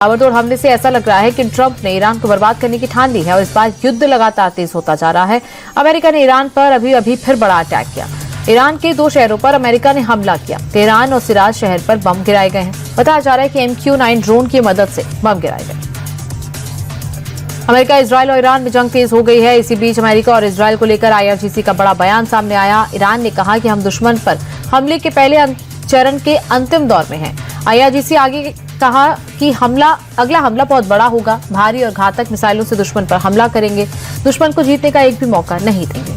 ताबड़तोड़ हमले से ऐसा लग रहा है कि ट्रंप ने ईरान को बर्बाद करने की ठान ली है और इस बार युद्ध लगातार तेज होता जा रहा है। अमेरिका ने ईरान पर अभी फिर बड़ा अटैक किया। ईरान के 2 शहरों पर अमेरिका ने हमला किया। तेहरान और सिराज शहर पर बम गिराए गए हैं। बताया जा रहा है कि MQ-9 ड्रोन की मदद से बम गिराए गए। अमेरिका, इजरायल और ईरान में जंग तेज हो गई है। इसी बीच अमेरिका और इजरायल को लेकर IRGC का बड़ा बयान सामने आया। ईरान ने कहा कि हम दुश्मन पर हमले के पहले चरण के अंतिम दौर में हैं। IRGC आगे कहा कि अगला हमला बहुत बड़ा होगा। भारी और घातक मिसाइलों से दुश्मन पर हमला करेंगे। दुश्मन को जीतने का एक भी मौका नहीं देंगे।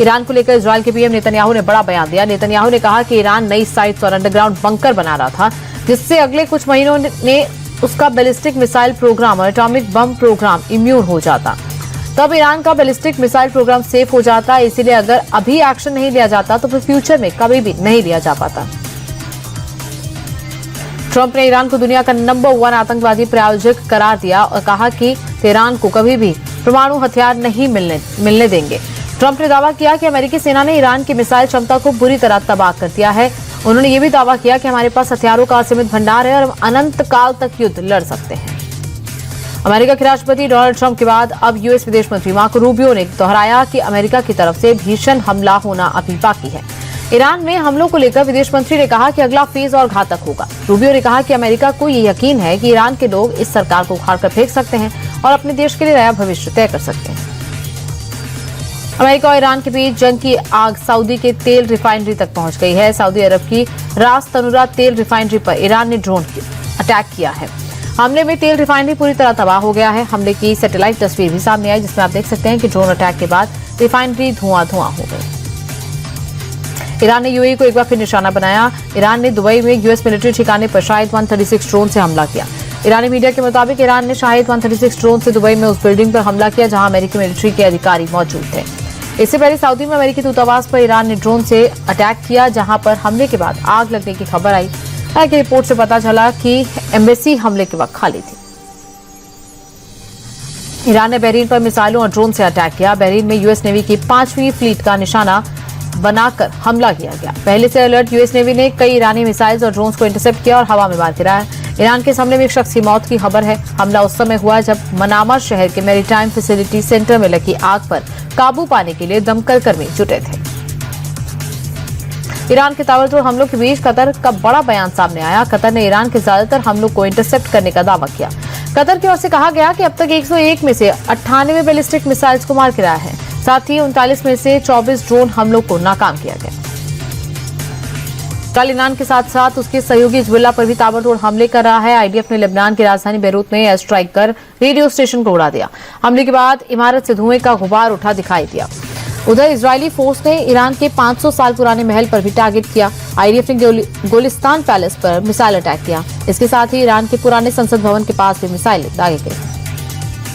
ईरान को लेकर इजरायल के PM नेतन्याहू ने बड़ा बयान दिया। नेतन्याहू ने कहा कि ईरान नई साइट्स और अंडरग्राउंड बंकर बना रहा था, जिससे अगले कुछ महीनों में उसका बैलिस्टिक मिसाइल प्रोग्राम और एटॉमिक बम प्रोग्राम इम्यून हो जाता। तब ईरान का बैलिस्टिक मिसाइल प्रोग्राम सेफ हो जाता। इसीलिए अगर अभी एक्शन नहीं लिया जाता तो फिर फ्यूचर में कभी भी नहीं लिया जा पाता। ट्रंप ने ईरान को दुनिया का नंबर 1 आतंकवादी प्रायोजक करार दिया और कहा कि तेहरान को कभी भी परमाणु हथियार नहीं मिलने देंगे। ट्रंप ने दावा किया कि अमेरिकी सेना ने ईरान की मिसाइल क्षमता को बुरी तरह तबाह कर दिया है। उन्होंने ये भी दावा किया कि हमारे पास हथियारों का असीमित भंडार है और हम अनंत काल तक युद्ध लड़ सकते हैं। अमेरिका के राष्ट्रपति डोनाल्ड ट्रंप के बाद अब US विदेश मंत्री मार्को रूबियो ने दोहराया कि अमेरिका की तरफ से भीषण हमला होना अभी बाकी है। ईरान में हमलों को लेकर विदेश मंत्री ने कहा कि अगला फेज और घातक होगा। रूबियो ने कहा कि अमेरिका को ये यकीन है कि ईरान के लोग इस सरकार को उखाड़ कर फेंक सकते हैं और अपने देश के लिए नया भविष्य तय कर सकते हैं। अमेरिका और ईरान के बीच जंग की आग सऊदी के तेल रिफाइनरी तक पहुंच गई है। सऊदी अरब की रास तनुरा तेल रिफाइनरी पर ईरान ने ड्रोन अटैक किया है। हमले में तेल रिफाइनरी पूरी तरह तबाह हो गया है। हमले की सैटेलाइट तस्वीर भी सामने आई, जिसमें आप देख सकते हैं कि ड्रोन अटैक के बाद रिफाइनरी धुआं हो गई। ईरान ने UAE को एक बार फिर निशाना बनाया। ईरान ने दुबई में US मिलिट्री ठिकाने पर शाहिद 136 ड्रोन से हमला किया। ईरानी मीडिया के मुताबिक ईरान ने शाहिद 136 ड्रोन से दुबई में उस बिल्डिंग पर हमला किया जहां अमेरिकी मिलिट्री के अधिकारी मौजूद थे। इससे पहले सऊदी में अमेरिकी दूतावास पर ईरान ने ड्रोन से अटैक किया, जहां पर हमले के बाद आग लगने की खबर आई। हालांकि रिपोर्ट से पता चला कि एम्बेसी हमले के वक्त खाली थी। ईरान ने बहरीन पर मिसाइलों और ड्रोन से अटैक किया। बहरीन में US नेवी की 5वीं फ्लीट का निशाना बनाकर हमला किया गया। पहले से अलर्ट US नेवी ने कई ईरानी मिसाइल्स और ड्रोन्स को इंटरसेप्ट किया और हवा में मार गिराया। ईरान के हमले में एक शख्स की मौत की खबर है। हमला उस समय हुआ जब मनामा शहर के मैरीटाइम फैसिलिटी सेंटर में लगी आग पर काबू पाने के लिए दमकल कर्मी जुटे थे। ईरान के ताबड़तोड़ हमलों के बीच कतर का बड़ा बयान सामने आया। कतर ने ईरान के ज्यादातर हमलों को इंटरसेप्ट करने का दावा किया। कतर की ओर से कहा गया कि अब तक 101 में से 98 बैलिस्टिक मिसाइल्स को मार गिराया है। साथ ही 39 में से 24 ड्रोन हमलों को नाकाम किया गया। कल ईरान के साथ साथ उसके सहयोगी हिजबुल्लाह पर भी ताबड़तोड़ हमले कर रहा है। IDF ने लेबनान की राजधानी बेरूत में एयर स्ट्राइक कर रेडियो स्टेशन को उड़ा दिया। हमले के बाद इमारत से धुएं का गुबार उठा दिखाई दिया। उधर इजरायली फोर्स ने ईरान के 500 साल पुराने महल पर भी टारगेट किया। IDF ने गोलिस्तान पैलेस पर मिसाइल अटैक किया। इसके साथ ही ईरान के पुराने संसद भवन के पास भी मिसाइल दागे गई।